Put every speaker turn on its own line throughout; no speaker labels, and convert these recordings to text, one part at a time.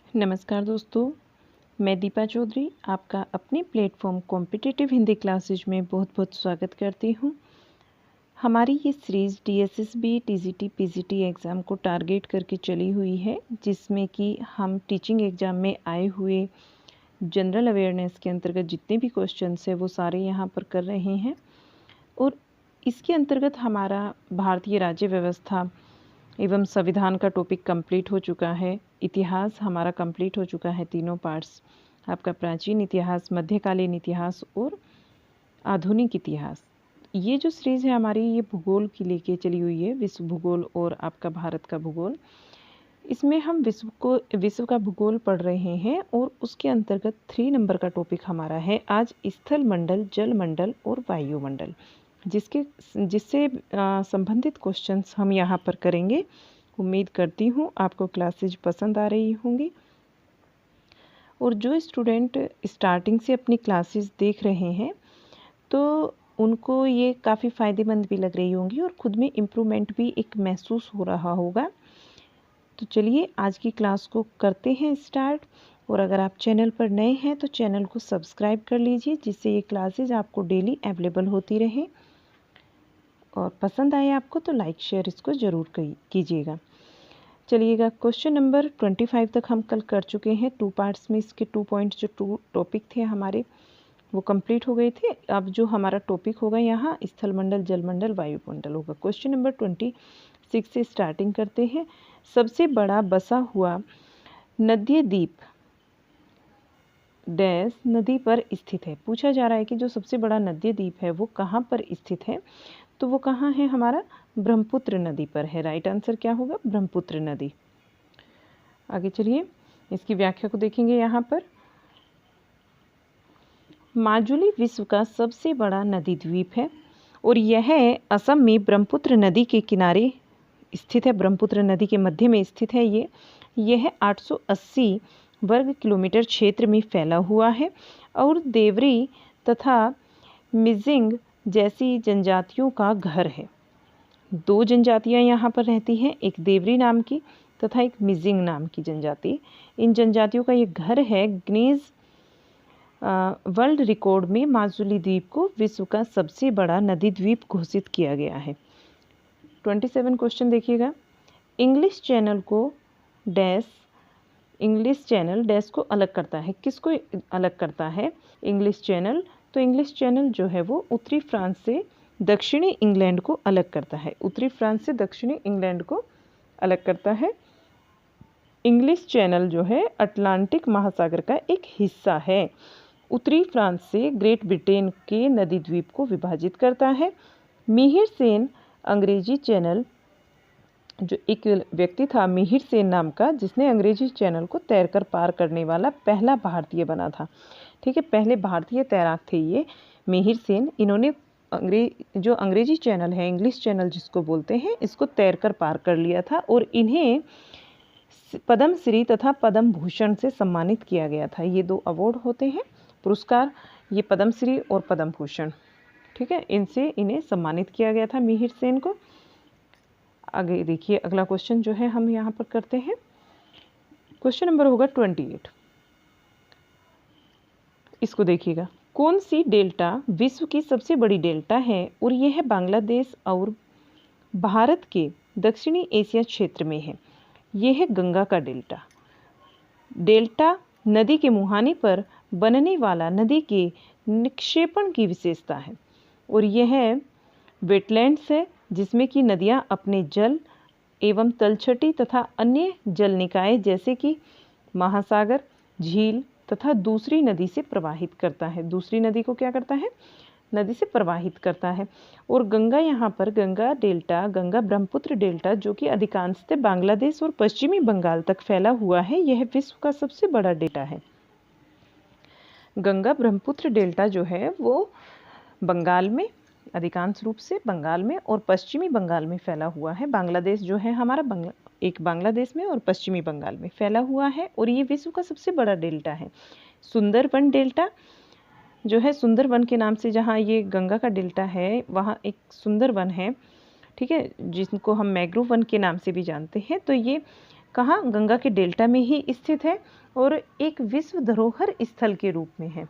नमस्कार दोस्तों, मैं दीपा चौधरी आपका अपने प्लेटफॉर्म कॉम्पिटिटिव हिंदी क्लासेज में बहुत बहुत स्वागत करती हूँ। हमारी ये series DSSB, TGT, PGT exam को टारगेट करके चली हुई है, जिसमें कि हम टीचिंग एग्ज़ाम में आए हुए जनरल अवेयरनेस के अंतर्गत जितने भी क्वेश्चंस हैं वो सारे यहाँ पर कर रहे हैं। और इसके अंतर्गत हमारा भारतीय राज्य व्यवस्था एवं संविधान का टॉपिक कंप्लीट हो चुका है। इतिहास हमारा कंप्लीट हो चुका है, तीनों पार्ट्स आपका प्राचीन इतिहास, मध्यकालीन इतिहास और आधुनिक इतिहास। ये जो सीरीज़ है हमारी, ये भूगोल की लेके चली हुई है, विश्व भूगोल और आपका भारत का भूगोल। इसमें हम विश्व का भूगोल पढ़ रहे हैं और उसके अंतर्गत 3 नंबर का टॉपिक हमारा है आज स्थल मंडल, जल मंडल और वायुमंडल, जिससे संबंधित क्वेश्चंस हम यहाँ पर करेंगे। उम्मीद करती हूँ आपको क्लासेज पसंद आ रही होंगी और जो स्टूडेंट स्टार्टिंग से अपनी क्लासेस देख रहे हैं तो उनको ये काफ़ी फ़ायदेमंद भी लग रही होंगी और ख़ुद में इम्प्रूवमेंट भी एक महसूस हो रहा होगा। तो चलिए आज की क्लास को करते हैं स्टार्ट। और अगर आप चैनल पर नए हैं तो चैनल को सब्सक्राइब कर लीजिए, जिससे ये क्लासेज आपको डेली अवेलेबल होती रहे। और पसंद आए आपको तो लाइक शेयर इसको ज़रूर कीजिएगा। चलिएगा, क्वेश्चन नंबर 25 तक हम कल कर चुके हैं। 2 पार्ट्स में इसके 2 पॉइंट्स, जो 2 टॉपिक थे हमारे, वो कंप्लीट हो गए थे। अब जो हमारा टॉपिक होगा यहाँ स्थलमंडल, जलमंडल, वायुमंडल होगा। क्वेश्चन नंबर 26 से स्टार्टिंग करते हैं। सबसे बड़ा बसा हुआ नदीय द्वीप डैश नदी पर स्थित है। पूछा जा रहा है कि जो सबसे बड़ा नदीय द्वीप है वो कहाँ पर स्थित है, तो वो कहाँ है, हमारा ब्रह्मपुत्र नदी पर है। राइट आंसर क्या होगा, ब्रह्मपुत्र नदी। आगे चलिए, इसकी व्याख्या को देखेंगे। यहाँ पर माजुली विश्व का सबसे बड़ा नदी द्वीप है और यह असम में ब्रह्मपुत्र नदी के किनारे स्थित है। ब्रह्मपुत्र नदी के मध्य में स्थित है। यह 880 वर्ग किलोमीटर क्षेत्र में फैला हुआ है और देवरी तथा मिजिंग जैसी जनजातियों का घर है। 2 जनजातियां यहाँ पर रहती हैं, एक देवरी नाम की तथा एक मिजिंग नाम की जनजाति। इन जनजातियों का ये घर है। गिनीज वर्ल्ड रिकॉर्ड में माजुली द्वीप को विश्व का सबसे बड़ा नदी द्वीप घोषित किया गया है। 27 क्वेश्चन देखिएगा। इंग्लिश चैनल डैश को अलग करता है। किसको अलग करता है? English channel. तो इंग्लिश चैनल जो है वो उत्तरी फ्रांस से दक्षिणी इंग्लैंड को अलग करता है। उत्तरी फ्रांस से दक्षिणी इंग्लैंड को अलग करता है। इंग्लिश चैनल जो है अटलांटिक महासागर का एक हिस्सा है। उत्तरी फ्रांस से ग्रेट ब्रिटेन के नदी द्वीप को विभाजित करता है। मिहिर सेन अंग्रेजी चैनल, जो एक व्यक्ति था मिहिर सेन नाम का, जिसने अंग्रेजी चैनल को तैरकर पार करने वाला पहला भारतीय बना था। ठीक है, पहले भारतीय तैराक थे ये मिहिर सेन। इन्होंने जो अंग्रेजी चैनल है, इंग्लिश चैनल जिसको बोलते हैं, इसको तैरकर पार कर लिया था और इन्हें पद्म श्री तथा पद्म भूषण से सम्मानित किया गया था। ये 2 अवार्ड होते हैं, पुरस्कार, ये पद्म श्री और पद्म भूषण। ठीक है, इनसे इन्हें सम्मानित किया गया था मिहिर सेन को। आगे देखिए, अगला क्वेश्चन जो है हम यहाँ पर करते हैं। क्वेश्चन नंबर होगा 28। इसको देखिएगा। कौन सी डेल्टा विश्व की सबसे बड़ी डेल्टा है? और यह है बांग्लादेश और भारत के दक्षिणी एशिया क्षेत्र में है। यह है गंगा का डेल्टा। डेल्टा नदी के मुहाने पर बनने वाला नदी के निक्षेपण की विशेषता है और यह वेटलैंड्स है, जिसमें कि नदियां अपने जल एवं तलछटी तथा अन्य जल निकाय जैसे कि महासागर, झील तथा दूसरी नदी से प्रवाहित करता है। दूसरी नदी को क्या करता है? नदी से प्रवाहित करता है। और गंगा, यहाँ पर गंगा डेल्टा, गंगा ब्रह्मपुत्र डेल्टा, जो कि अधिकांशतः बांग्लादेश और पश्चिमी बंगाल तक फैला हुआ है, यह विश्व का सबसे बड़ा डेल्टा है। गंगा ब्रह्मपुत्र डेल्टा जो है वो बंगाल में, अधिकांश रूप से बंगाल में और पश्चिमी बंगाल में फैला हुआ है। बांग्लादेश जो है हमारा एक बांग्लादेश में और पश्चिमी बंगाल में फैला हुआ है और ये विश्व का सबसे बड़ा डेल्टा है। सुंदरबन डेल्टा जो है, सुंदरबन के नाम से जहाँ ये गंगा का डेल्टा है, वहाँ एक सुंदरबन है। ठीक है, जिसको हम मैंग्रोव वन के नाम से भी जानते हैं। तो ये कहाँ? गंगा के डेल्टा में ही स्थित है और एक विश्व धरोहर स्थल के रूप में है।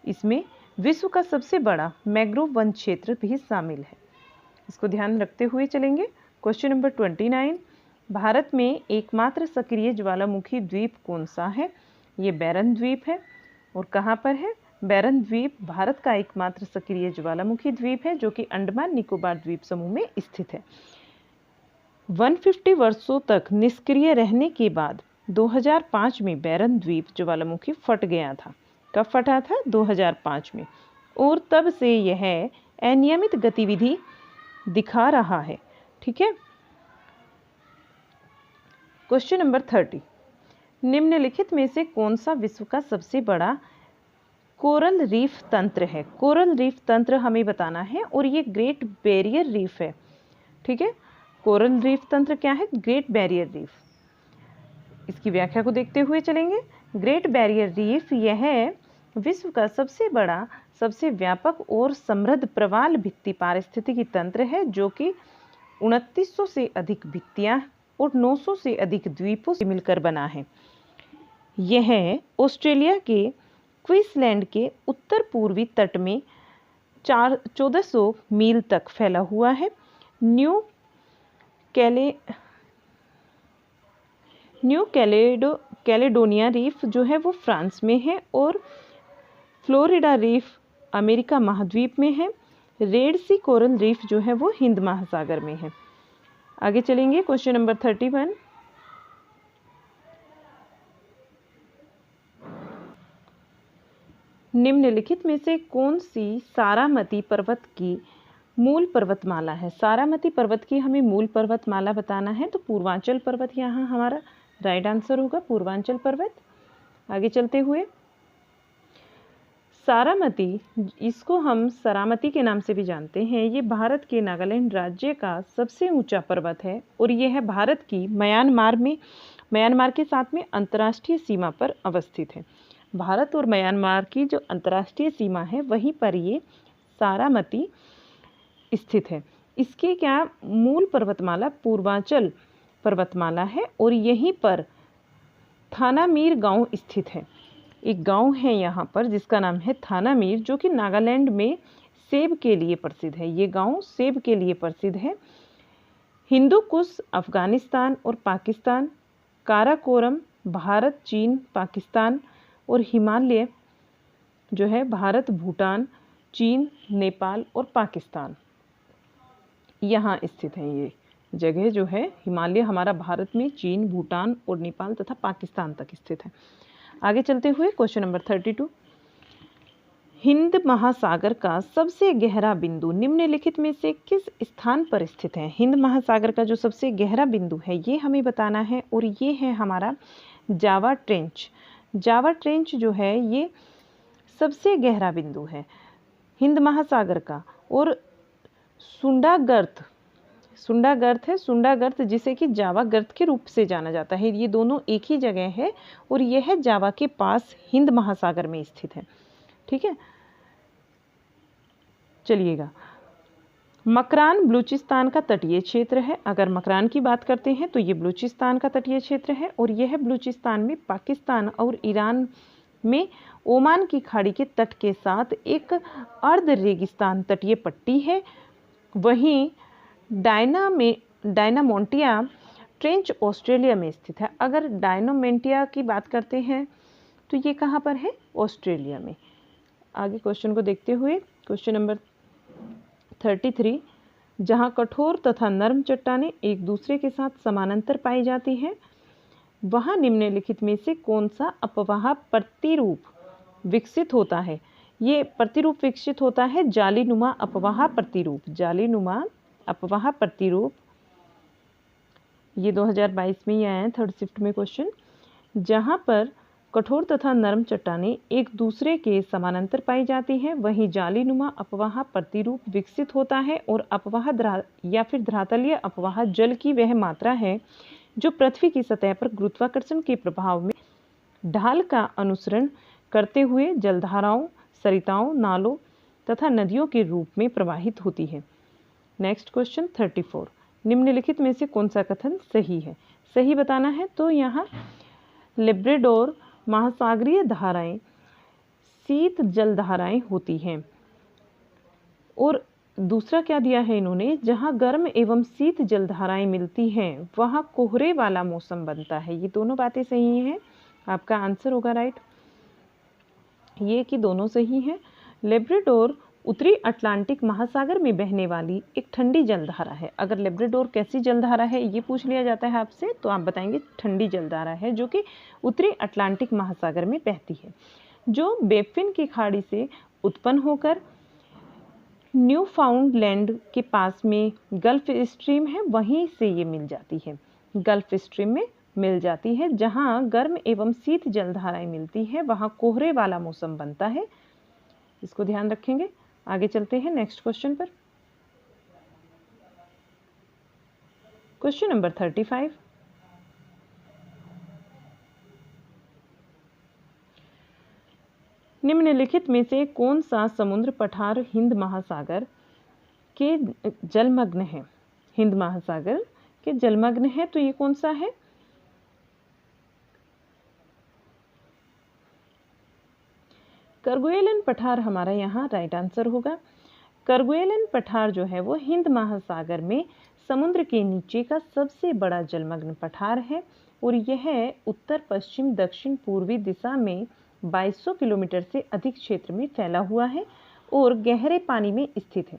इसमें विश्व का सबसे बड़ा मैंग्रोव वन क्षेत्र भी शामिल है। इसको ध्यान रखते हुए चलेंगे। क्वेश्चन नंबर 29, भारत में एकमात्र सक्रिय ज्वालामुखी द्वीप कौन सा है? ये बैरन द्वीप है। और कहाँ पर है? बैरन द्वीप भारत का एकमात्र सक्रिय ज्वालामुखी द्वीप है जो कि अंडमान निकोबार द्वीप समूह में स्थित है। 150 वर्षों तक निष्क्रिय रहने के बाद 2005 में बैरन द्वीप ज्वालामुखी फट गया था। कब फटा था? 2005 में। और तब से यह अनियमित गतिविधि दिखा रहा है। ठीक है। क्वेश्चन नंबर 30, निम्नलिखित में से कौन सा विश्व का सबसे बड़ा कोरल रीफ तंत्र है? कोरल रीफ तंत्र हमें बताना है और ये ग्रेट बैरियर रीफ है। ठीक है। कोरल रीफ तंत्र क्या है? Great barrier reef. इसकी व्याख्या को देखते हुए चलेंगे। ग्रेट बैरियर रीफ यह विश्व का सबसे बड़ा, सबसे व्यापक और समृद्ध प्रवाल भित्ति पारिस्थितिकी तंत्र है जो कि 2900 से अधिक भित्तियां और 900 से अधिक द्वीपों से मिलकर बना है। यह ऑस्ट्रेलिया के क्वींसलैंड के उत्तर पूर्वी तट में 1400 मील तक फैला हुआ है। न्यू कैलेडोनिया रीफ जो है वो फ्रांस में है और फ्लोरिडा रीफ अमेरिका महाद्वीप में है। रेड सी कोरल रीफ जो है वो हिंद महासागर में है। आगे चलेंगे। क्वेश्चन नंबर 31, निम्नलिखित में से कौन सी सारामती पर्वत की मूल पर्वतमाला है? सारामती पर्वत की हमें मूल पर्वतमाला बताना है तो पूर्वांचल पर्वत यहाँ हमारा राइट आंसर होगा, पूर्वांचल पर्वत। आगे चलते हुए, सारामती, इसको हम सरामती के नाम से भी जानते हैं, ये भारत के नागालैंड राज्य का सबसे ऊंचा पर्वत है और यह है भारत की म्यांमार के साथ में अंतर्राष्ट्रीय सीमा पर अवस्थित है। भारत और म्यांमार की जो अंतर्राष्ट्रीय सीमा है वहीं पर ये सारामती स्थित है। इसके क्या मूल पर्वतमाला पूर्वांचल पर्वतमाला है और यहीं पर थानामीर गांव स्थित है। एक गांव है यहाँ पर जिसका नाम है थानामीर जो कि नागालैंड में सेब के लिए प्रसिद्ध है। ये गांव सेब के लिए प्रसिद्ध है। हिंदू कुश अफगानिस्तान और पाकिस्तान, काराकोरम भारत, चीन, पाकिस्तान और हिमालय जो है भारत, भूटान, चीन, नेपाल और पाकिस्तान, यहाँ स्थित है। ये जगह जो है हिमालय हमारा भारत में चीन, भूटान और नेपाल तथा पाकिस्तान तक स्थित है। आगे चलते हुए क्वेश्चन नंबर 32, हिंद महासागर का सबसे गहरा बिंदु निम्नलिखित में से किस स्थान पर स्थित है? हिंद महासागर का जो सबसे गहरा बिंदु है ये हमें बताना है और ये है हमारा जावा ट्रेंच। जावा ट्रेंच जो है ये सबसे गहरा बिंदु है हिंद महासागर का। और सुंडा गर्त है, सुंडा गर्त जिसे कि जावा गर्त के रूप से जाना जाता है। ये दोनों एक ही जगह है और यह है जावा के पास हिंद महासागर में स्थित है। ठीक है, चलिएगा। मकरान बलूचिस्तान का तटीय क्षेत्र है। अगर मकरान की बात करते हैं तो ये बलूचिस्तान का तटीय क्षेत्र है और यह बलूचिस्तान में पाकिस्तान और ईरान में ओमान की खाड़ी के तट के साथ एक अर्ध रेगिस्तान तटीय पट्टी है। वहीं डायनामोंटिया ट्रेंच ऑस्ट्रेलिया में स्थित है। अगर डायनामोंटिया की बात करते हैं तो ये कहाँ पर है? ऑस्ट्रेलिया में। आगे क्वेश्चन को देखते हुए क्वेश्चन नंबर 33, जहाँ कठोर तथा नर्म चट्टानें एक दूसरे के साथ समानांतर पाई जाती हैं वहाँ निम्नलिखित में से कौन सा अपवाह प्रतिरूप विकसित होता है? ये प्रतिरूप विकसित होता है जालीनुमा अपवाह प्रतिरूप। जालीनुमा अपवाह प्रतिरूप ये 2022 में ही आया है, थर्ड शिफ्ट में क्वेश्चन। जहाँ पर कठोर तथा नरम चट्टानें एक दूसरे के समानांतर पाई जाती हैं वहीं जालीनुमा अपवाह प्रतिरूप विकसित होता है। और अपवाह या फिर धरातलीय अपवाह जल की वह मात्रा है जो पृथ्वी की सतह पर गुरुत्वाकर्षण के प्रभाव में ढाल का अनुसरण करते हुए जलधाराओं, सरिताओं, नालों तथा नदियों के रूप में प्रवाहित होती है। नेक्स्ट क्वेश्चन 34, निम्नलिखित में से कौन सा कथन सही है? सही बताना है। तो यहाँ लेब्राडोर महासागरीय धाराएं शीत जल धाराएं होती हैं। और दूसरा क्या दिया है इन्होंने, जहाँ गर्म एवं शीत जल धाराएं मिलती हैं वहाँ कोहरे वाला मौसम बनता है। ये दोनों बातें सही हैं, आपका आंसर होगा राइट, ये कि दोनों सही हैं। लेब्राडोर उत्तरी अटलांटिक महासागर में बहने वाली एक ठंडी जलधारा है। अगर लेब्राडोर कैसी जलधारा है ये पूछ लिया जाता है आपसे, तो आप बताएंगे ठंडी जलधारा है जो कि उत्तरी अटलांटिक महासागर में बहती है, जो बेफिन की खाड़ी से उत्पन्न होकर न्यूफाउंडलैंड के पास में गल्फ स्ट्रीम है वहीं से ये मिल जाती है, गल्फ स्ट्रीम में मिल जाती है। जहाँ गर्म एवं शीत जलधाराएं मिलती है वहाँ कोहरे वाला मौसम बनता है, इसको ध्यान रखेंगे। आगे चलते हैं नेक्स्ट क्वेश्चन पर। क्वेश्चन नंबर 35, निम्नलिखित में से कौन सा समुद्र पठार हिंद महासागर के जलमग्न है? हिंद महासागर के जलमग्न है, तो ये कौन सा है? करगुएलन पठार हमारा यहाँ राइट आंसर होगा। करगुएलन पठार जो है वो हिंद महासागर में समुद्र के नीचे का सबसे बड़ा जलमग्न पठार है और यह उत्तर पश्चिम दक्षिण पूर्वी दिशा में 2200 किलोमीटर से अधिक क्षेत्र में फैला हुआ है और गहरे पानी में स्थित है।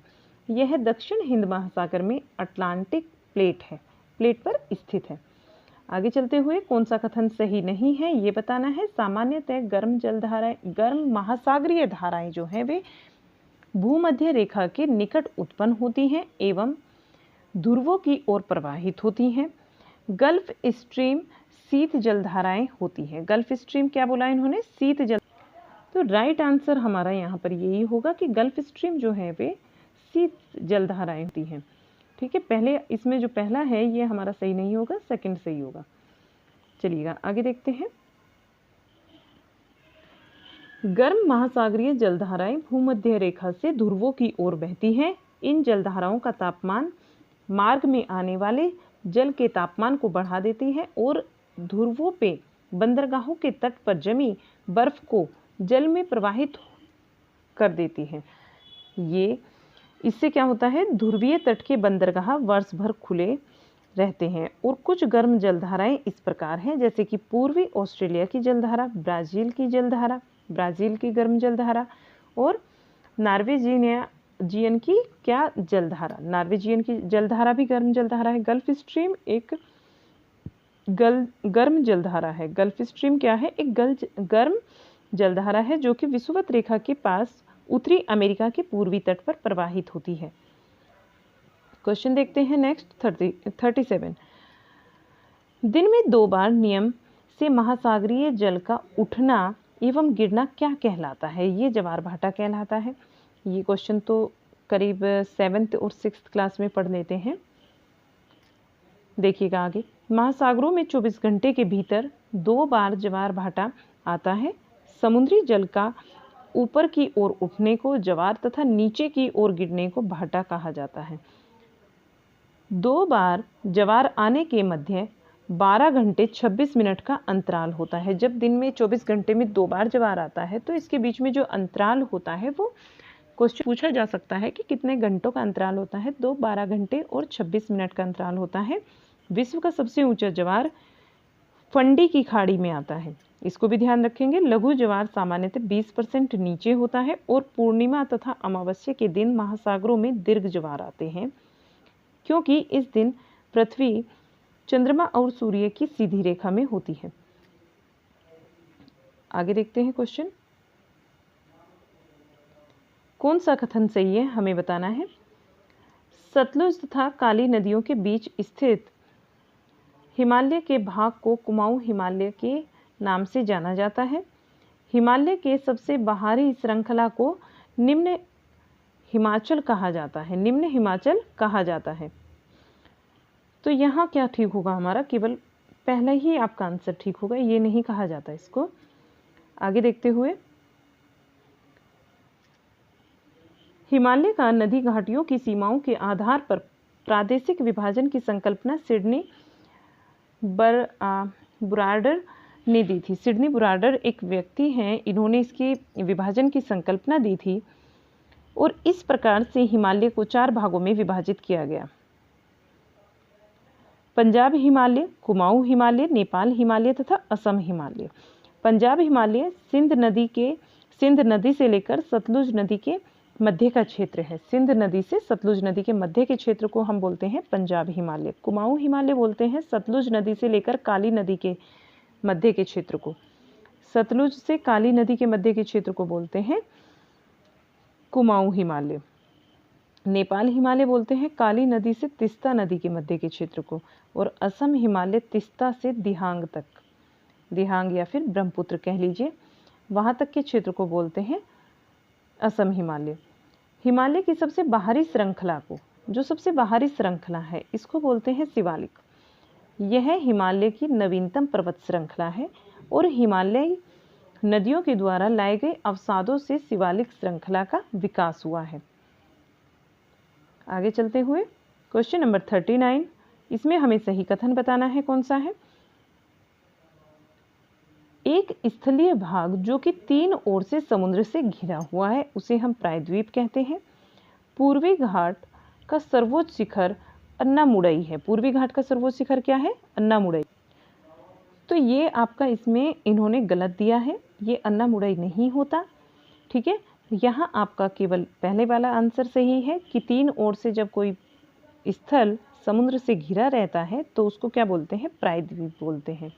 यह दक्षिण हिंद महासागर में अटलांटिक प्लेट पर स्थित है। आगे चलते हुए कौन सा कथन सही नहीं है ये बताना है। सामान्यतः गर्म महासागरीय धाराएं जो हैं वे भूमध्य रेखा के निकट उत्पन्न होती हैं एवं ध्रुवों की ओर प्रवाहित होती हैं। गल्फ स्ट्रीम शीत जलधाराएं होती है। गल्फ स्ट्रीम क्या बोला इन्होंने? शीत जल। तो राइट आंसर हमारा यहाँ पर यही होगा कि गल्फ स्ट्रीम जो है वे शीत जलधाराएं होती हैं। ठीक है, पहले इसमें जो पहला है ये हमारा सही नहीं होगा, सेकंड सही होगा। चलिएगा आगे देखते हैं। गर्म महासागरीय जलधाराएं भूमध्य रेखा से ध्रुवों की ओर बहती हैं। इन जलधाराओं का तापमान मार्ग में आने वाले जल के तापमान को बढ़ा देती है और ध्रुवों पे बंदरगाहों के तट पर जमी बर्फ को जल में प्रवाहित कर देती है। इससे क्या होता है, ध्रुवीय तट के बंदरगाह वर्ष भर खुले रहते हैं। और कुछ गर्म जलधाराएं इस प्रकार हैं, जैसे कि पूर्वी ऑस्ट्रेलिया की जलधारा, ब्राज़ील की गर्म जलधारा और नॉर्वेजियन की क्या जलधारा, नॉर्वेजियन की जलधारा भी गर्म जलधारा है। गल्फ स्ट्रीम एक गर्म जलधारा है। गल्फ स्ट्रीम क्या है? एक गर्म जलधारा है जो कि विषुवत रेखा के पास उत्तरी अमेरिका के पूर्वी तट पर प्रवाहित होती है। क्वेश्चन देखते हैं नेक्स्ट 37। दिन में 2 बार नियम से महासागरीय जल का उठना एवं गिरना क्या कहलाता है? ये ज्वार भाटा कहलाता है। ये क्वेश्चन तो करीब 7th और 6th क्लास में पढ़ लेते हैं। देखिएगा आगे, महासागरों में 24 घंटे के भीतर 2 बार ज्वार भाटा आता है। समुद्री जल का ऊपर की ओर उठने को ज्वार तथा नीचे की ओर गिरने को भाटा कहा जाता है। 2 बार ज्वार आने के मध्य 12 घंटे 26 मिनट का अंतराल होता है। जब दिन में 24 घंटे में 2 बार ज्वार आता है तो इसके बीच में जो अंतराल होता है वो क्वेश्चन पूछा जा सकता है कि कितने घंटों का अंतराल होता है। 12 घंटे और 26 मिनट का अंतराल होता है। विश्व का सबसे ऊंचा ज्वार फंडी की खाड़ी में आता है, इसको भी ध्यान रखेंगे। लघु ज्वार सामान्यतः 20% नीचे होता है और पूर्णिमा तथा अमावस्या के दिन महासागरों में दीर्घ ज्वार आते हैं, क्योंकि इस दिन पृथ्वी चंद्रमा और सूर्य की सीधी रेखा में होती है। आगे देखते हैं क्वेश्चन, कौन सा कथन सही है हमें बताना है। सतलुज तथा काली नदियों के बीच स्थित हिमालय के भाग को कुमाऊं हिमालय के नाम से जाना जाता है। हिमालय के सबसे बाहरी श्रृंखला को निम्न हिमाचल कहा जाता है। तो यहाँ क्या ठीक होगा हमारा? केवल पहला ही आपका आंसर ठीक होगा, ये नहीं कहा जाता इसको। आगे देखते हुए, हिमालय का नदी घाटियों की सीमाओं के आधार पर प्रादेशिक विभाजन की संकल्पना सिडनी बुराडर ने दी थी। सिडनी बुराडर एक व्यक्ति हैं, इन्होंने इसके विभाजन की संकल्पना दी थी और इस प्रकार से हिमालय को 4 भागों में विभाजित किया गया। पंजाब हिमालय, कुमाऊं हिमालय, नेपाल हिमालय तथा असम हिमालय। पंजाब हिमालय सिंध नदी से लेकर सतलुज नदी के मध्य का क्षेत्र है। सिंध नदी से सतलुज नदी के मध्य के क्षेत्र को हम बोलते हैं पंजाब हिमालय। कुमाऊं हिमालय बोलते हैं सतलुज नदी से लेकर काली नदी के मध्य के क्षेत्र को। सतलुज से काली नदी के मध्य के क्षेत्र को बोलते हैं कुमाऊं हिमालय। नेपाल हिमालय बोलते हैं काली नदी से तिस्ता नदी के मध्य के क्षेत्र को। और असम हिमालय तिस्ता से दिहांग तक, दिहांग या फिर ब्रह्मपुत्र कह लीजिए, वहाँ तक के क्षेत्र को बोलते हैं असम हिमालय। हिमालय की सबसे बाहरी श्रृंखला को, जो सबसे बाहरी श्रृंखला है, इसको बोलते हैं शिवालिक। यह हिमालय की नवीनतम पर्वत श्रृंखला है और हिमालय नदियों के द्वारा लाए गए अवसादों से शिवालिक श्रृंखला का विकास हुआ है। आगे चलते हुए क्वेश्चन नंबर 39, इसमें हमें सही कथन बताना है। कौन सा है? एक स्थलीय भाग जो कि 3 ओर से समुद्र से घिरा हुआ है उसे हम प्रायद्वीप कहते हैं। पूर्वी घाट का सर्वोच्च शिखर अन्नामुडई है। पूर्वी घाट का सर्वोच्च शिखर क्या है? अन्नामुडई। तो ये आपका इसमें इन्होंने गलत दिया है, ये अन्नामुडई नहीं होता। ठीक है, यहाँ आपका केवल पहले वाला आंसर सही है कि 3 ओर से जब कोई स्थल समुद्र से घिरा रहता है तो उसको क्या बोलते हैं? प्रायद्वीप बोलते हैं।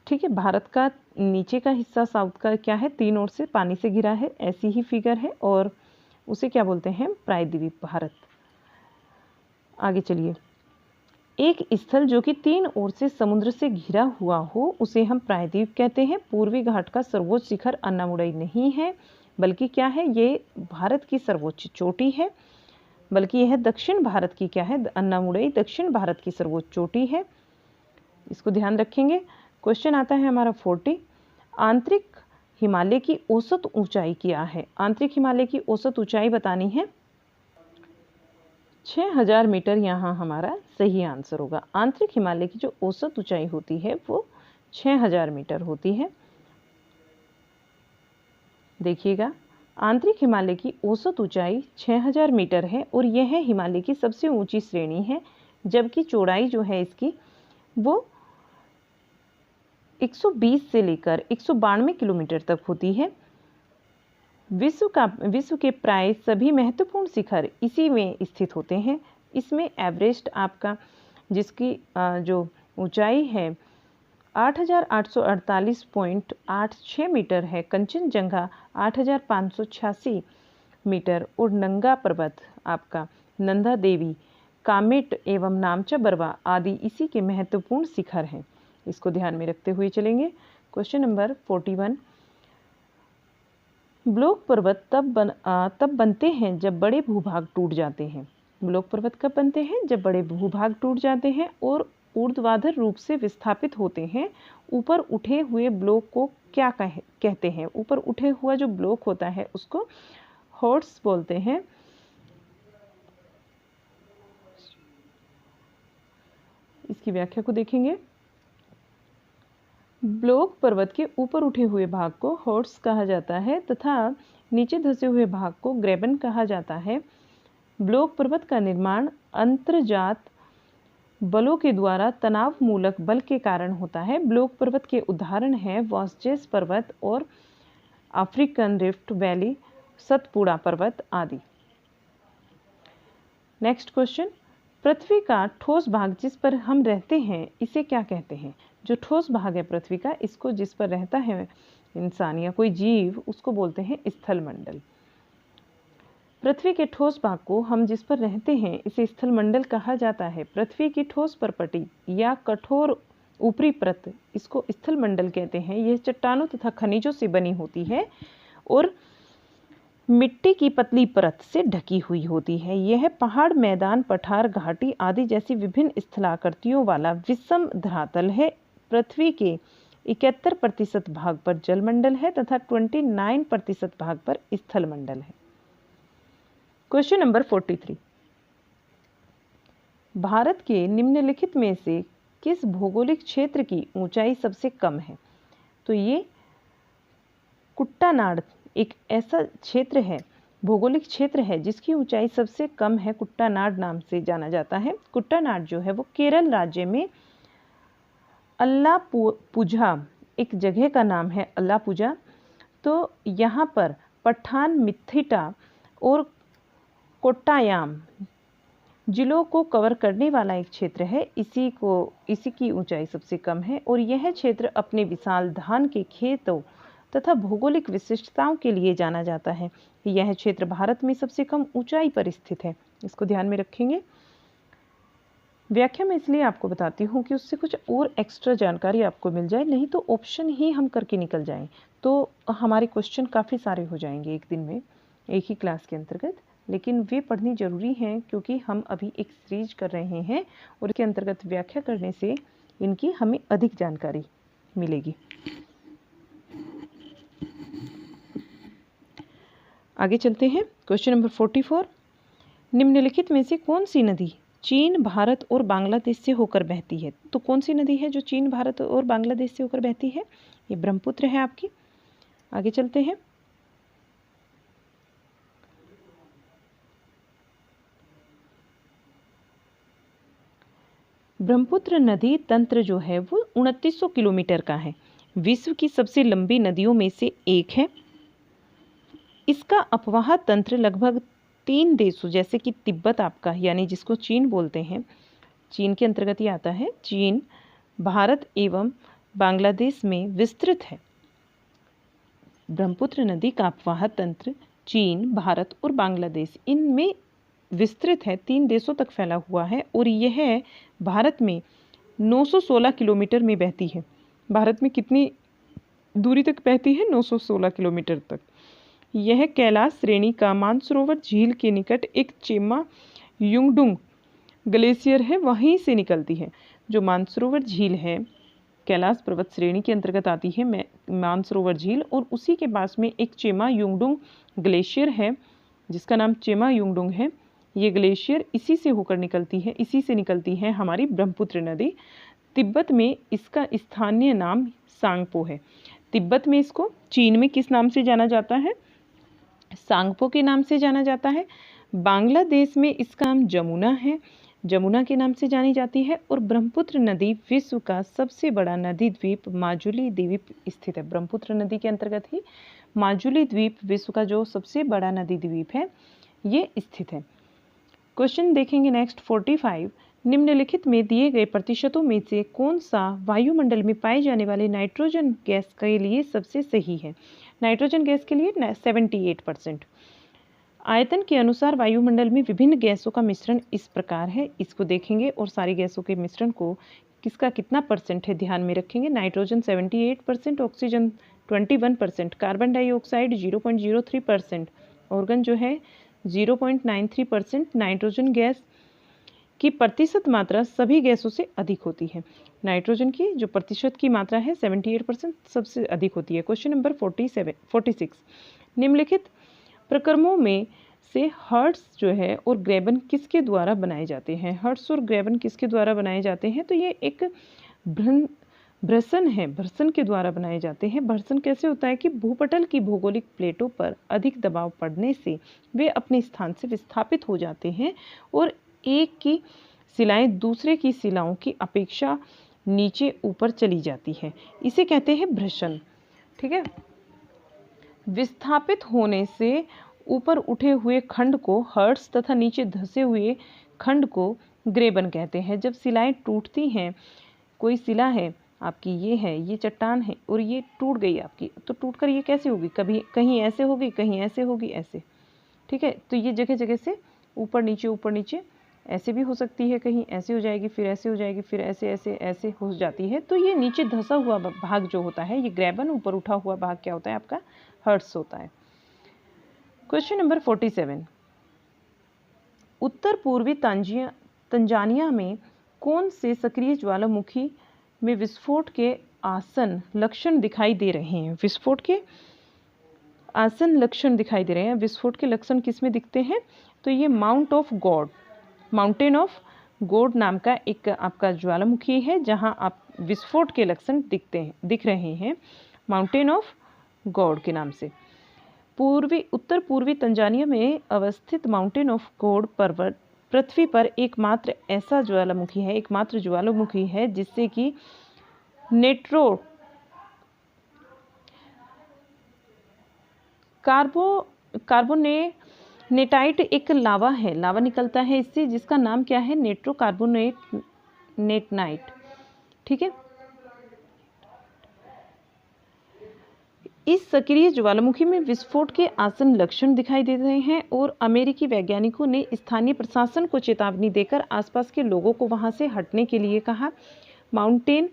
ठीक है, भारत का नीचे का हिस्सा साउथ का क्या है? 3 ओर से पानी से घिरा है, ऐसी ही फिगर है और उसे क्या बोलते हैं? प्रायद्वीप भारत। आगे चलिए, एक स्थल जो कि 3 ओर से समुद्र से घिरा हुआ हो उसे हम प्रायद्वीप कहते हैं। पूर्वी घाट का सर्वोच्च शिखर अन्नामुडई नहीं है, बल्कि क्या है? ये भारत की सर्वोच्च चोटी है, बल्कि यह दक्षिण भारत की क्या है? अन्नामुडई दक्षिण भारत की सर्वोच्च चोटी है। इसको ध्यान रखेंगे। क्वेश्चन आता है हमारा 40, आंतरिक हिमालय की औसत ऊंचाई क्या है? आंतरिक हिमालय की औसत ऊंचाई बतानी है। 6000 मीटर यहाँ हमारा सही आंसर होगा। आंतरिक हिमालय की जो औसत ऊंचाई होती है वो 6000 मीटर होती है। देखिएगा, आंतरिक हिमालय की औसत ऊंचाई 6000 मीटर है और यह हिमालय की सबसे ऊंची श्रेणी है, जबकि चौड़ाई जो है इसकी वो 120 से लेकर 192 किलोमीटर तक होती है। विश्व के प्राय सभी महत्वपूर्ण शिखर इसी में स्थित होते हैं। इसमें एवरेस्ट आपका, जिसकी जो ऊंचाई है 8848.86 मीटर है, कंचनजंगा 8586 मीटर और नंगा पर्वत आपका नंदा देवी, कामेट एवं नामचा बरवा आदि इसी के महत्वपूर्ण शिखर हैं। इसको ध्यान में रखते हुए चलेंगे। क्वेश्चन नंबर 41, ब्लॉक पर्वत तब बनते हैं जब बड़े भूभाग टूट जाते हैं। ब्लॉक पर्वत कब बनते हैं? जब बड़े भूभाग टूट जाते हैं और ऊर्ध्वाधर रूप से विस्थापित होते हैं। ऊपर उठे हुए ब्लॉक को क्या कहते हैं? ऊपर उठे हुआ जो ब्लॉक होता है उसको हॉर्स बोलते हैं। इसकी व्याख्या को देखेंगे। ब्लॉक पर्वत के ऊपर उठे हुए भाग को हॉर्स कहा जाता है तथा नीचे धंसे हुए भाग को ग्रेबन कहा जाता है। ब्लॉक पर्वत का निर्माण अंतर्जात बलों के द्वारा तनाव मूलक बल के कारण होता है। ब्लॉक पर्वत के उदाहरण हैं वॉस्जेस पर्वत और अफ्रीकन रिफ्ट वैली, सतपुड़ा पर्वत आदि। नेक्स्ट क्वेश्चन, पृथ्वी का ठोस भाग जिस पर हम रहते हैं इसे क्या कहते हैं? जो ठोस भाग है पृथ्वी का, इसको जिस पर रहता है इंसान या कोई जीव, उसको बोलते हैं स्थल मंडल। पृथ्वी के ठोस भाग को हम जिस पर रहते हैं इसे स्थल मंडल कहा जाता है। पृथ्वी की ठोस परपटी या कठोर ऊपरी परत, इसको स्थल मंडल कहते हैं। यह चट्टानों तथा खनिजों से बनी होती है और मिट्टी की पतली परत से ढकी हुई होती है। यह पहाड़, मैदान, पठार, घाटी आदि जैसी विभिन्न स्थलाकृतियों वाला विषम धरातल है। पृथ्वी के 71% भाग पर जलमंडल है तथा 29% भाग पर स्थल मंडल है। क्वेश्चन नंबर 43, भारत के निम्नलिखित में से किस भौगोलिक क्षेत्र की ऊंचाई सबसे कम है? तो ये कुट्टानाड एक ऐसा क्षेत्र है, भौगोलिक क्षेत्र है जिसकी ऊंचाई सबसे कम है, कुट्टानाड नाम से जाना जाता है। कुट्टानाड जो है वो केरल राज्य में अल्लापुझा एक जगह का नाम है, अल्लापुझा। तो यहाँ पर पठानमथिट्टा और कोट्टायाम जिलों को कवर करने वाला एक क्षेत्र है। इसी की ऊंचाई सबसे कम है और यह क्षेत्र अपने विशाल धान के खेतों तथा भौगोलिक विशिष्टताओं के लिए जाना जाता है। यह क्षेत्र भारत में सबसे कम ऊंचाई पर स्थित है, इसको ध्यान में रखेंगे। व्याख्या में इसलिए आपको बताती हूँ कि उससे कुछ और एक्स्ट्रा जानकारी आपको मिल जाए, नहीं तो ऑप्शन ही हम करके निकल जाएं तो हमारे क्वेश्चन काफ़ी सारे हो जाएंगे एक दिन में, एक ही क्लास के अंतर्गत। लेकिन वे पढ़नी जरूरी हैं क्योंकि हम अभी एक सीरीज कर रहे हैं और इसके अंतर्गत व्याख्या करने से इनकी हमें अधिक जानकारी मिलेगी। आगे चलते हैं। क्वेश्चन नंबर 44, निम्नलिखित में से कौन सी नदी चीन, भारत और बांग्लादेश से होकर बहती है? तो कौन सी नदी है जो चीन, भारत और बांग्लादेश से होकर बहती है? ये ब्रह्मपुत्र है आपकी। आगे चलते हैं। ब्रह्मपुत्र नदी तंत्र जो है वो 2900 किलोमीटर का है, विश्व की सबसे लंबी नदियों में से एक है। इसका अपवाह तंत्र लगभग 3 देशों जैसे कि तिब्बत आपका, यानी जिसको चीन बोलते हैं, चीन के अंतर्गत ही आता है, चीन, भारत एवं बांग्लादेश में विस्तृत है। ब्रह्मपुत्र नदी का अपवाह तंत्र चीन, भारत और बांग्लादेश इनमें विस्तृत है, 3 देशों तक फैला हुआ है और यह भारत में 916 किलोमीटर में बहती है। भारत में कितनी दूरी तक बहती है? 916 किलोमीटर तक। यह कैलाश श्रेणी का मानसरोवर झील के निकट एक चेमा युंगडुंग ग्लेशियर है, वहीं से निकलती है। जो मानसरोवर झील है कैलाश पर्वत श्रेणी के अंतर्गत आती है मानसरोवर झील, और उसी के पास में एक चेमा युंगडुंग ग्लेशियर है जिसका नाम चेमा युंगडुंग है। ये ग्लेशियर इसी से होकर निकलती है, इसी से निकलती है हमारी ब्रह्मपुत्र नदी। तिब्बत में इसका स्थानीय नाम सांगपो है। तिब्बत में इसको, चीन में किस नाम से जाना जाता है? सांगपो के नाम से जाना जाता है। बांग्लादेश में इसका नाम जमुना है, जमुना के नाम से जानी जाती है। और ब्रह्मपुत्र नदी विश्व का सबसे बड़ा नदी द्वीप माजुली द्वीप स्थित है। ब्रह्मपुत्र नदी के अंतर्गत ही माजुली द्वीप विश्व का जो सबसे बड़ा नदी द्वीप है ये स्थित है। क्वेश्चन देखेंगे नेक्स्ट 45, निम्नलिखित में दिए गए प्रतिशतों में से कौन सा वायुमंडल में पाए जाने वाले नाइट्रोजन गैस के लिए सबसे सही है? नाइट्रोजन गैस के लिए 78%। आयतन के अनुसार वायुमंडल में विभिन्न गैसों का मिश्रण इस प्रकार है, इसको देखेंगे और सारी गैसों के मिश्रण को किसका कितना परसेंट है ध्यान में रखेंगे। Nitrogen 78%, oxygen 21%, carbon dioxide 0.03%, organ जो है 0.93%। नाइट्रोजन गैस की प्रतिशत मात्रा सभी गैसों से अधिक होती है। नाइट्रोजन की जो प्रतिशत की मात्रा है 78% सबसे अधिक होती है। क्वेश्चन नंबर 46, निम्नलिखित प्रक्रमों में से हर्ट्ज जो है और ग्रेबन किसके द्वारा बनाए जाते हैं? हर्ट्ज और ग्रेबन किसके द्वारा बनाए जाते हैं? तो ये एक भ्रसन है, भ्रसन के द्वारा बनाए जाते हैं। भ्रसन कैसे होता है कि भूपटल की भौगोलिक प्लेटों पर अधिक दबाव पड़ने से वे अपने स्थान से विस्थापित हो जाते हैं और एक की शिलाएं दूसरे की शिलाओं की अपेक्षा नीचे ऊपर चली जाती है, इसे कहते हैं भ्रसन। ठीक है, विस्थापित होने से ऊपर उठे हुए खंड को हर्ट्ज तथा नीचे धंसे हुए खंड को ग्रेबन कहते हैं। जब शिलाएं टूटती हैं, कोई शिला है आपकी, ये है, ये चट्टान है और ये टूट गई आपकी, तो टूटकर ये कैसे होगी? कभी कहीं ऐसे होगी, कहीं ऐसे होगी, ऐसे। ठीक है, तो ये जगह जगह से ऊपर नीचे ऐसे भी हो सकती है, कहीं ऐसे हो जाएगी, फिर ऐसे हो जाएगी, फिर ऐसे ऐसे ऐसे हो जाती है। तो ये नीचे धंसा हुआ भाग जो होता है ये ग्रेबन, ऊपर उठा हुआ भाग क्या होता है आपका? हर्ट्ज होता है। क्वेश्चन नंबर 47, उत्तर पूर्वी तंजानिया में कौन से सक्रिय ज्वालामुखी में विस्फोट के आसन लक्षण दिखाई दे रहे हैं? विस्फोट के आसन लक्षण दिखाई दे रहे हैं। विस्फोट के लक्षण किस में दिखते हैं? तो ये माउंटेन ऑफ गॉड नाम का एक आपका ज्वालामुखी है जहां आप विस्फोट के लक्षण दिख रहे हैं, माउंटेन ऑफ गॉड के नाम से। उत्तर पूर्वी तंजानिया में अवस्थित माउंटेन ऑफ गॉड पर्वत पृथ्वी पर एकमात्र ज्वालामुखी है जिससे कि कार्बोनेटाइट एक लावा निकलता है इससे, जिसका नाम क्या है, नेट्रोकार्बोनेट। ठीक है, इस सक्रिय ज्वालामुखी में विस्फोट के आसन लक्षण दिखाई दे रहे हैं और अमेरिकी वैज्ञानिकों ने स्थानीय प्रशासन को चेतावनी देकर आसपास के लोगों को वहां से हटने के लिए कहा। माउंटेन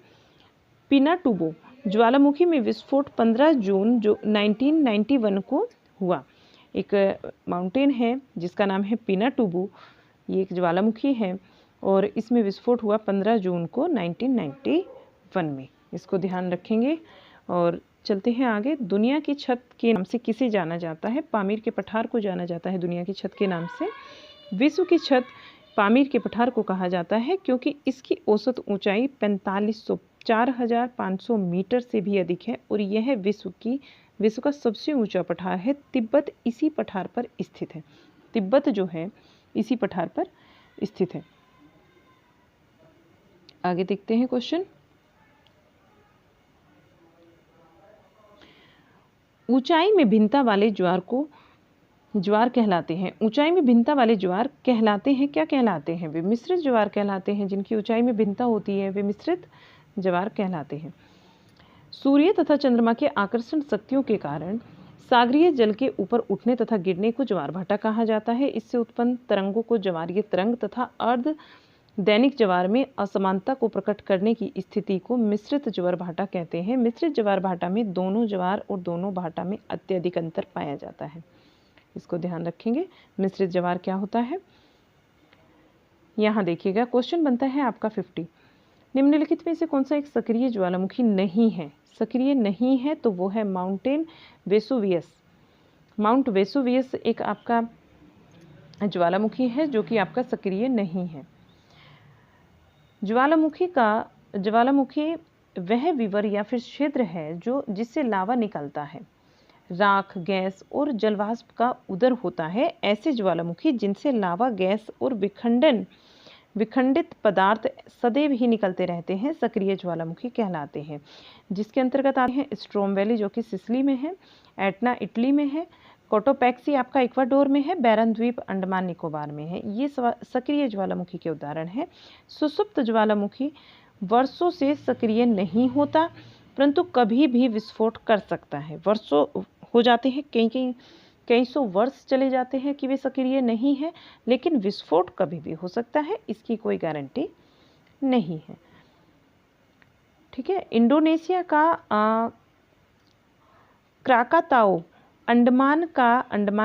पिनाटुबो ज्वालामुखी में विस्फोट 15 जून 1991 को हुआ। एक माउंटेन है जिसका नाम है पिनाटुबो, ये एक ज्वालामुखी है और इसमें विस्फोट हुआ 15 जून को 1991 में। इसको ध्यान रखेंगे और चलते हैं आगे। दुनिया की छत के नाम से किसे जाना जाता है? पामीर के पठार को जाना जाता है दुनिया की छत के नाम से। विश्व की छत पामीर के पठार को कहा जाता है क्योंकि इसकी औसत ऊंचाई 4500 मीटर से भी अधिक है और यह विश्व का सबसे ऊंचा पठार है। तिब्बत इसी पठार पर स्थित है। तिब्बत जो है इसी पठार पर स्थित है। आगे देखते हैं क्वेश्चन। ऊंचाई में भिन्नता वाले ज्वार कहलाते हैं। ऊंचाई में भिन्नता वाले ज्वार कहलाते हैं, क्या कहलाते हैं? वे मिश्रित ज्वार कहलाते हैं। जिनकी ऊंचाई में भिन्नता होती है वे मिश्रित ज्वार कहलाते हैं। सूर्य तथा चंद्रमा के आकर्षण शक्तियों के कारण सागरीय जल के ऊपर उठने तथा गिरने को ज्वार भाटा कहा जाता है। इससे उत्पन्न तरंगों को ज्वारीय तरंग तथा अर्ध दैनिक ज्वार में असमानता को प्रकट करने की स्थिति को मिश्रित ज्वार भाटा कहते हैं। मिश्रित ज्वार भाटा में दोनों ज्वार और दोनों भाटा में अत्यधिक अंतर पाया जाता है। इसको ध्यान रखेंगे। मिश्रित ज्वार क्या होता है? यहाँ देखिएगा, क्वेश्चन बनता है आपका 50। निम्नलिखित में से कौन सा एक सक्रिय ज्वालामुखी नहीं है? सक्रिय नहीं है तो वो है माउंटेन वेसुवियस। माउंट वेसुवियस एक आपका ज्वालामुखी है जो कि आपका सक्रिय नहीं है। ज्वालामुखी वह विवर या फिर क्षेत्र है जिससे लावा निकलता है, राख, गैस और जलवाष्प का उदर होता है। ऐसे ज्वालामुखी जिनसे लावा, गैस और विखंडित पदार्थ सदैव ही निकलते रहते हैं सक्रिय ज्वालामुखी कहलाते हैं। जिसके अंतर्गत आते हैं स्ट्रोम वैली जो कि सिसिली में है, एटना इटली में है, कोटोपैक्सी आपका इक्वाडोर में है, बैरन द्वीप अंडमान निकोबार में है। ये सक्रिय ज्वालामुखी के उदाहरण हैं। सुसुप्त ज्वालामुखी वर्षों से सक्रिय नहीं होता परंतु कभी भी विस्फोट कर सकता है। वर्षों हो जाते हैं, कई सौ वर्ष चले जाते हैं कि वे सक्रिय नहीं है, लेकिन विस्फोट कभी भी हो सकता है, इसकी कोई गारंटी नहीं है। ठीक है। इंडोनेशिया का क्राकाताओ अंडमान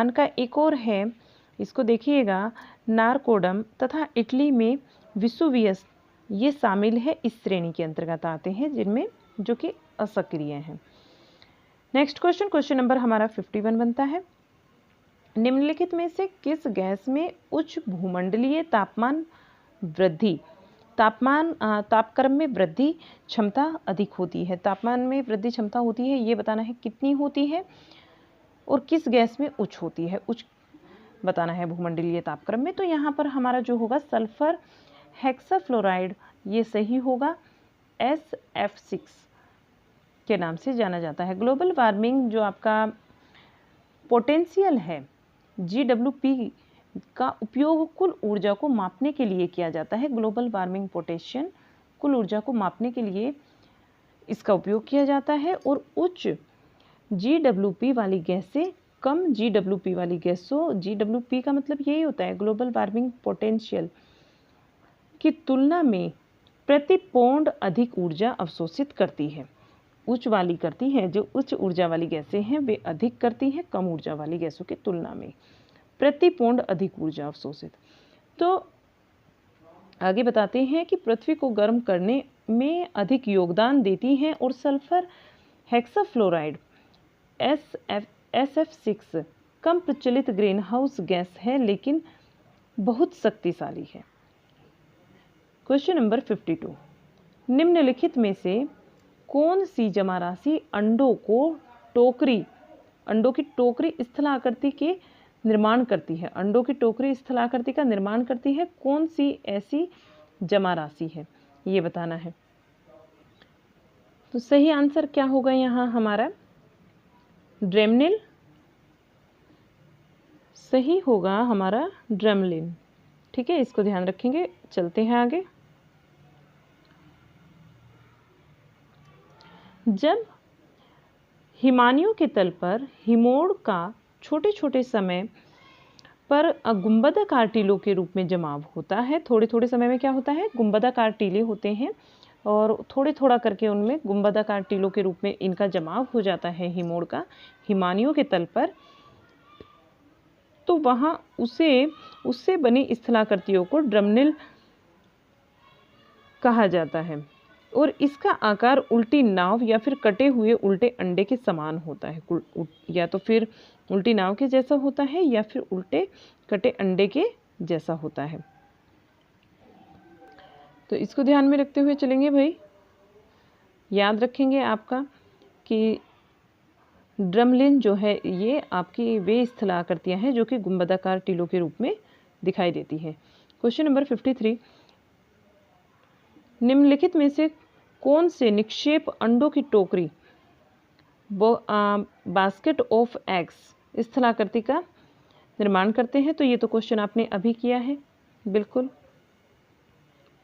का एक और है, इसको देखिएगा, नारकोडम, तथा इटली में विसुवियस, ये शामिल है, इस श्रेणी के अंतर्गत आते हैं जिनमें जो कि असक्रिय हैं। नेक्स्ट क्वेश्चन नंबर हमारा 51 बनता है। निम्नलिखित में से किस गैस में उच्च भूमंडलीय तापक्रम में वृद्धि क्षमता अधिक होती है? तापमान में वृद्धि क्षमता होती है, ये बताना है कितनी होती है और किस गैस में उच्च होती है, उच्च बताना है भूमंडलीय तापक्रम में। तो यहाँ पर हमारा जो होगा सल्फर हेक्साफ्लोराइड, ये सही होगा, SF6 के नाम से जाना जाता है। ग्लोबल वार्मिंग जो आपका पोटेंशियल है GWP का उपयोग कुल ऊर्जा को मापने के लिए किया जाता है। ग्लोबल वार्मिंग पोटेंशियल कुल ऊर्जा को मापने के लिए इसका उपयोग किया जाता है और उच्च GWP वाली गैस से कम GWP वाली गैसों, GWP का मतलब यही होता है ग्लोबल वार्मिंग पोटेंशियल, की तुलना में प्रति पौंड अधिक ऊर्जा अवशोषित करती है। उच्च वाली करती है, जो उच्च ऊर्जा वाली गैसें हैं वे अधिक करती हैं कम ऊर्जा वाली गैसों की तुलना में, प्रति पौंड अधिक ऊर्जा अवशोषित। तो आगे बताते हैं कि पृथ्वी को गर्म करने में अधिक योगदान देती हैं और सल्फर हेक्साफ्लोराइड SF6 कम प्रचलित ग्रीन हाउस गैस है लेकिन बहुत शक्तिशाली है। क्वेश्चन नंबर 52, निम्नलिखित में से कौन सी जमा राशि अंडों की टोकरी स्थलाकृति के निर्माण करती है? अंडों की टोकरी स्थलाकृति का निर्माण करती है, कौन सी ऐसी जमा राशि है, ये बताना है। तो सही आंसर क्या होगा यहाँ हमारा? ड्रेमनिल। सही होगा हमारा ड्रेमलिन। ठीक है, इसको ध्यान रखेंगे। चलते हैं आगे। जब हिमानियों के तल पर हिमोड़ का छोटे छोटे समय पर गुंबदाकार टीलों के रूप में जमाव होता है, थोड़े थोड़े समय में क्या होता है, गुंबदाकार टीले होते हैं और थोड़े थोड़ा करके उनमें गुंबदाकार टीलों के रूप में इनका जमाव हो जाता है हिमोड़ का हिमानियों के तल पर, तो वहाँ उससे बनी स्थलाकृतियों को ड्रमनिल कहा जाता है और इसका आकार उल्टी नाव या फिर कटे हुए उल्टे अंडे के समान होता है। या तो फिर उल्टी नाव के जैसा होता है या फिर उल्टे कटे अंडे के जैसा होता है। तो इसको ध्यान में रखते हुए चलेंगे भाई। याद रखेंगे आपका कि ड्रमलिन जो है ये आपकी वे स्थलाकृतियाँ हैं जो कि गुंबदाकार टीलों के रूप में दिखाई देती है। क्वेश्चन नंबर 53, निम्नलिखित में से कौन से निक्षेप अंडों की टोकरी बास्केट ऑफ एग्स स्थलाकृति का निर्माण करते हैं? तो ये तो क्वेश्चन आपने अभी किया है, बिल्कुल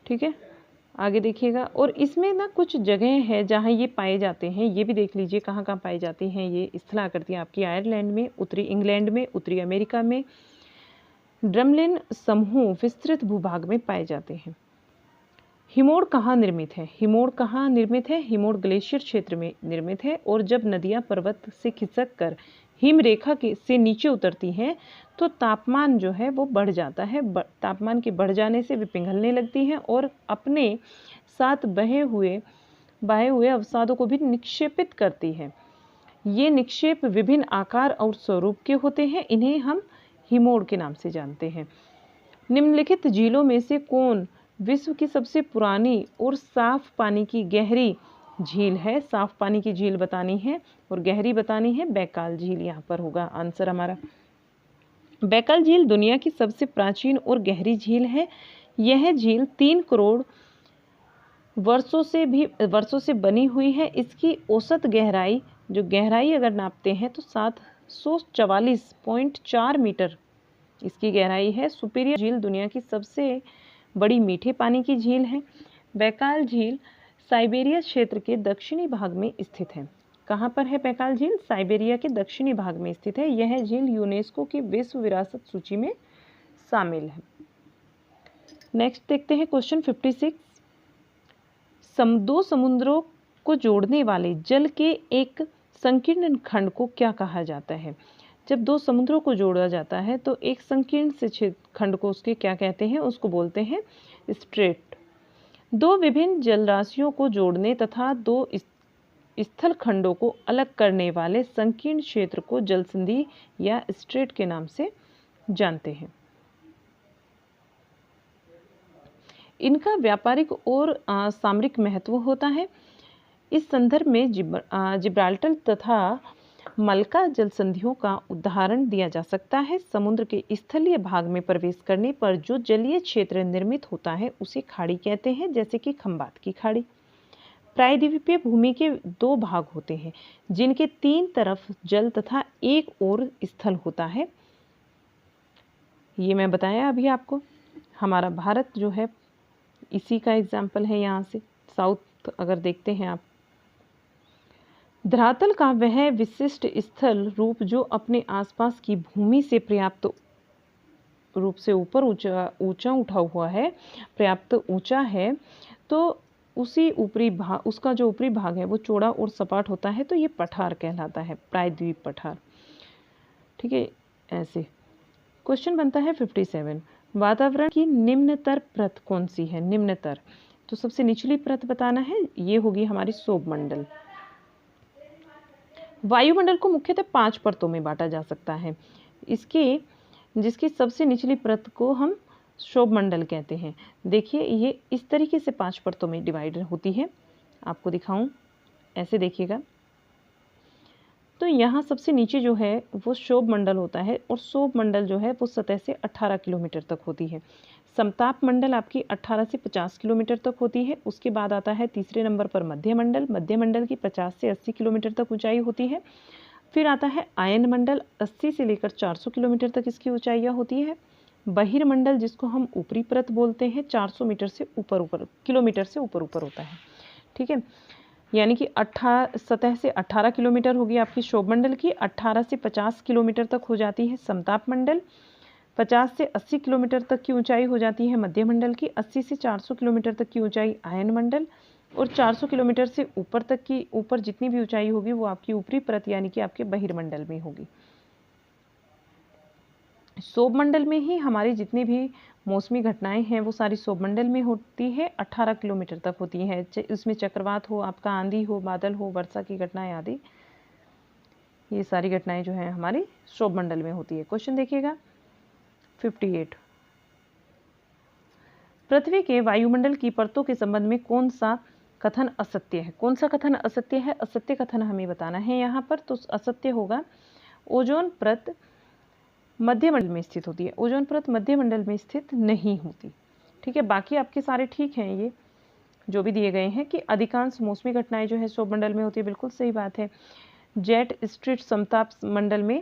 ठीक है। आगे देखिएगा, और इसमें ना कुछ जगह है जहाँ ये पाए जाते हैं, ये भी देख लीजिए कहाँ कहाँ पाई जाती हैं ये स्थलाकृतियाँ आपकी आयरलैंड में, उत्तरी इंग्लैंड में, उत्तरी अमेरिका में। ड्रमलिन समूह विस्तृत भूभाग में पाए जाते हैं। हिमोड़ कहाँ निर्मित है? हिमोड़ कहाँ निर्मित है? हिमोड़ ग्लेशियर क्षेत्र में निर्मित है और जब नदियाँ पर्वत से खिसक कर हिम रेखा से नीचे उतरती हैं तो तापमान जो है वो बढ़ जाता है। तापमान के बढ़ जाने से वे पिघलने लगती हैं और अपने साथ बहे हुए अवसादों को भी निक्षेपित करती है। ये निक्षेप विभिन्न आकार और स्वरूप के होते हैं, इन्हें हम हिमोड़ के नाम से जानते हैं। निम्नलिखित झीलों में से कौन विश्व की सबसे पुरानी और साफ पानी की गहरी झील है? साफ पानी की झील बतानी है और गहरी बतानी है। बैकाल झील यहाँ पर होगा आंसर हमारा। बैकाल झील दुनिया की सबसे प्राचीन और गहरी झील है। यह झील 3 करोड़ वर्षों से बनी हुई है। इसकी औसत गहराई अगर नापते हैं तो 744.4 मीटर इसकी गहराई है। सुपीरियर झील दुनिया की सबसे बड़ी मीठे पानी की झील है। बैकाल झील साइबेरिया क्षेत्र के दक्षिणी भाग में स्थित है। कहाँ पर है बैकाल झील? साइबेरिया के दक्षिणी भाग में स्थित है। यह झील यूनेस्को की विश्व विरासत सूची में शामिल है। नेक्स्ट देखते हैं क्वेश्चन 56, दो समुद्रों को जोड़ने वाले जल के एक संकीर्ण खंड को क्या कहा जाता है? जब दो समुद्रों को जोड़ा जाता है तो एक संकीर्ण से खंड को उसके क्या कहते हैं? उसको बोलते हैं स्ट्रेट। दो विभिन्न जलराशियों को जोड़ने तथा दो स्थल खंडों को अलग करने वाले संकीर्ण क्षेत्र को जलसंधि या स्ट्रेट के नाम से जानते हैं। इनका व्यापारिक और सामरिक महत्व होता है। इस संदर्भ में जिब्राल्टर तथा मलका जलसंधियों का उदाहरण दिया जा सकता है। समुद्र के स्थलीय भाग में प्रवेश करने पर जो जलीय क्षेत्र निर्मित होता है उसे खाड़ी कहते हैं, जैसे कि खंबात की खाड़ी। प्रायद्वीपीय भूमि के 2 भाग होते हैं जिनके 3 तरफ जल तथा एक और स्थल होता है। ये मैं बताया अभी आपको। हमारा भारत जो है इसी का एग्जाम्पल है। यहाँ से साउथ अगर देखते हैं आप, धरातल का वह विशिष्ट स्थल रूप जो अपने आसपास की भूमि से पर्याप्त रूप से ऊपर ऊंचा उठा हुआ है, पर्याप्त ऊंचा है, तो उसका जो ऊपरी भाग है वो चौड़ा और सपाट होता है, तो ये पठार कहलाता है, प्रायद्वीप पठार। ठीक है, ऐसे क्वेश्चन बनता है 57, वातावरण की निम्नतर परत कौन सी है? निम्नतर, तो सबसे निचली परत बताना है, ये होगी हमारी सौरमंडल। वायुमंडल को मुख्यतः 5 परतों में बांटा जा सकता है। जिसकी सबसे निचली परत को हम शोभ मंडल कहते हैं। देखिए ये इस तरीके से 5 परतों में डिवाइड होती है। आपको दिखाऊं, ऐसे देखिएगा। तो यहाँ सबसे नीचे जो है वो शोभ मंडल होता है और शोभ मंडल जो है वो सतह से 18 किलोमीटर तक होती है। समताप मंडल आपकी 18 से 50 किलोमीटर तक होती है। उसके बाद आता है तीसरे नंबर पर मध्य मंडल। मध्य मंडल की 50 से 80 किलोमीटर तक ऊंचाई होती है। फिर आता है आयन मंडल, 80 से लेकर 400 किलोमीटर तक इसकी ऊंचाइयाँ होती है। बहिर्मंडल जिसको हम ऊपरी परत बोलते हैं, 400 मीटर से ऊपर किलोमीटर से ऊपर होता है। ठीक है, यानी कि सतह से 18 किलोमीटर होगी आपकी शोभ मंडल की। 18 से 50 किलोमीटर तक हो जाती है समताप मंडल। 50 से 80 किलोमीटर तक की ऊंचाई हो जाती है मध्य मंडल की। 80 से 400 किलोमीटर तक की ऊंचाई आयन मंडल। और 400 किलोमीटर से ऊपर जितनी भी ऊंचाई होगी वो आपकी ऊपरी परत यानी कि आपके बहिर्मंडल में होगी। शोभ मंडल में ही हमारी जितनी भी मौसमी घटनाएं हैं वो सारी शोभ मंडल में होती है। 18 किलोमीटर तक होती है। उसमें चक्रवात हो, आपका आंधी हो, बादल हो, वर्षा की घटनाएं आदि, ये सारी घटनाएं जो हैं हमारी शोभ मंडल में होती है। क्वेश्चन देखिएगा 58। पृथ्वी के वायुमंडल की परतों के संबंध में कौन सा कथन असत्य है? कौन सा कथन असत्य है? असत्य कथन हमें बताना है यहाँ पर। तो असत्य होगा ओजोन परत मध्य मंडल में स्थित होती है। ओजोन परत मध्य मंडल में स्थित नहीं होती। ठीक है, बाकी आपके सारे ठीक हैं। ये जो भी दिए गए हैं कि अधिकांश मौसमी घटनाएं जो है शोभ मंडल में होती है, बिल्कुल सही बात है। जेट स्ट्रीट समताप मंडल में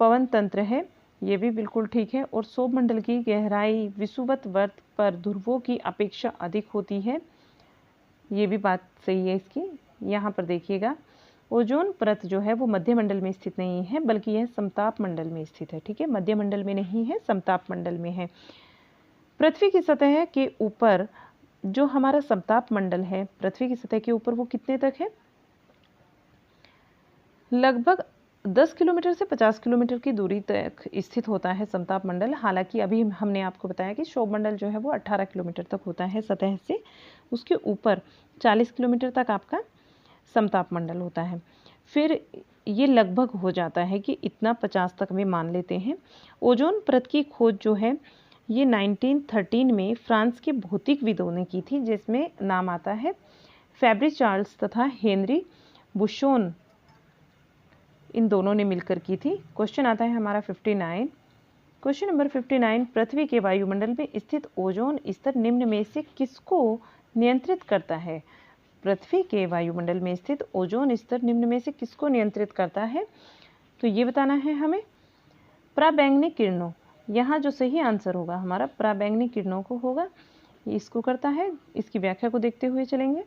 पवन तंत्र है, ये भी बिल्कुल ठीक है। और शोभ मंडल की गहराई विषुवत वर्त पर ध्रुवों की अपेक्षा अधिक होती है, ये भी बात सही है इसकी। यहाँ पर देखिएगा ओजोन परत जो है वो मध्य मंडल में स्थित नहीं है बल्कि यह समताप मंडल में स्थित है। ठीक है, मध्य मंडल में नहीं है, समताप मंडल में है। पृथ्वी की सतह के ऊपर जो हमारा समताप मंडल है, पृथ्वी की सतह के ऊपर वो कितने तक है? लगभग 10 किलोमीटर से 50 किलोमीटर की दूरी तक स्थित होता है समताप मंडल। हालांकि अभी हमने आपको बताया कि शोभ मंडल जो है वो 18 किलोमीटर तक होता है सतह से। उसके ऊपर 40 किलोमीटर तक आपका समताप मंडल होता है। फिर ये लगभग हो जाता है कि इतना 50 तक में मान लेते हैं। ओजोन परत की खोज जो है ये 1913 में फ्रांस के भौतिकविदों ने की थी, जिसमें नाम आता है फैब्री चार्ल्स तथा हेनरी बुशोन, इन दोनों ने मिलकर की थी। क्वेश्चन आता है हमारा 59। क्वेश्चन नंबर 59, पृथ्वी के वायुमंडल में स्थित ओजोन स्तर निम्न में से किसको नियंत्रित करता है? पृथ्वी के वायुमंडल में स्थित ओजोन स्तर निम्न में से किसको नियंत्रित करता है? तो ये बताना है हमें। पराबैंगनी किरणों, यहाँ जो सही आंसर होगा हमारा पराबैंगनी किरणों को होगा, इसको करता है। इसकी व्याख्या को देखते हुए चलेंगे।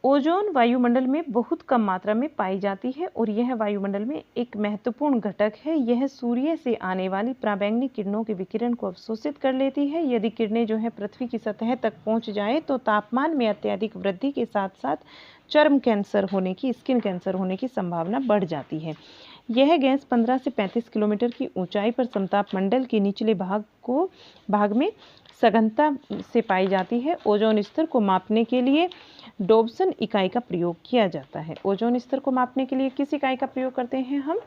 ओजोन वायुमंडल में बहुत कम मात्रा में पाई जाती है और यह वायुमंडल में एक महत्वपूर्ण घटक है। यह सूर्य से आने वाली पराबैंगनी किरणों के विकिरण को अवशोषित कर लेती है। यदि किरणें जो है पृथ्वी की सतह तक पहुंच जाए तो तापमान में अत्यधिक वृद्धि के साथ साथ चर्म कैंसर होने की, स्किन कैंसर होने की संभावना बढ़ जाती है। यह गैस 15 से 35 किलोमीटर की ऊंचाई पर समताप मंडल के निचले भाग में सघनता से पाई जाती है। ओजोन स्तर को मापने के लिए डॉब्सन इकाई का प्रयोग किया जाता है। ओजोन स्तर को मापने के लिए किस इकाई का प्रयोग करते हैं? हम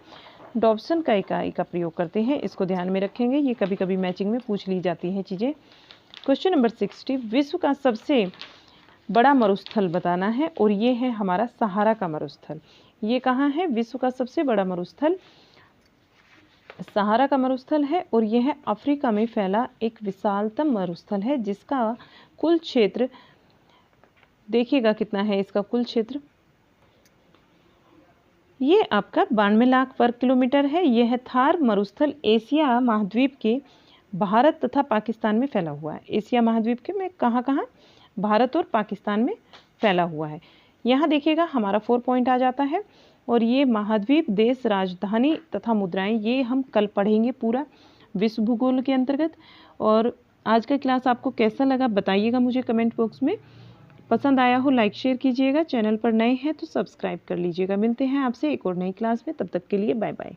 डॉब्सन का इकाई का प्रयोग करते हैं। इसको ध्यान में रखेंगे, ये कभी कभी मैचिंग में पूछ ली जाती है चीज़ें। क्वेश्चन नंबर 60, विश्व का सबसे बड़ा मरुस्थल बताना है और ये है हमारा सहारा का मरुस्थल। ये कहाँ है? विश्व का सबसे बड़ा मरुस्थल सहारा का मरुस्थल है और यह अफ्रीका में फैला एक विशालतम मरुस्थल है, जिसका कुल क्षेत्र देखिएगा कितना है। इसका कुल क्षेत्र ये आपका 92 लाख वर्ग किलोमीटर है। यह थार मरुस्थल एशिया महाद्वीप के भारत तथा पाकिस्तान में फैला हुआ है। एशिया महाद्वीप के में कहाँ? भारत और पाकिस्तान में फैला हुआ है। यहाँ देखिएगा हमारा 4 पॉइंट आ जाता है। और ये महाद्वीप, देश, राजधानी तथा मुद्राएं, ये हम कल पढ़ेंगे पूरा विश्व भूगोल के अंतर्गत। और आज का क्लास आपको कैसा लगा बताइएगा मुझे कमेंट बॉक्स में। पसंद आया हो लाइक शेयर कीजिएगा। चैनल पर नए हैं तो सब्सक्राइब कर लीजिएगा। मिलते हैं आपसे एक और नई क्लास में, तब तक के लिए बाय बाय।